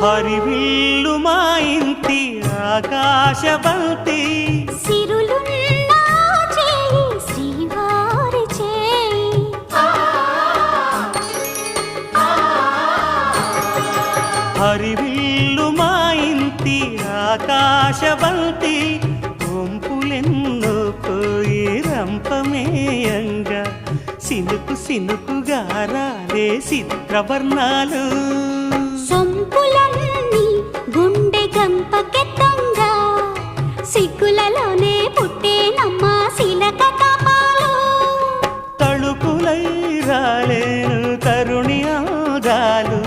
హరివిల్లు మా ఇంటి ఆకాశబంతి సిరులున్న చేయి శ్రీవారి చేయి హరివిల్లు మా ఇంటి ఆకాశబంతి వంపులెన్నో పోయి రంపమేయంగా సినుకు సినుకుగా రాలే చిత్రవర్ణాలు సొంపులన్నీ గుండె గంపకెత్తంగా సిగ్గులలోనే పుట్టేనమ్మా శిలక కపాలు తళుకులై రాలేను తరుణి ఆదాలు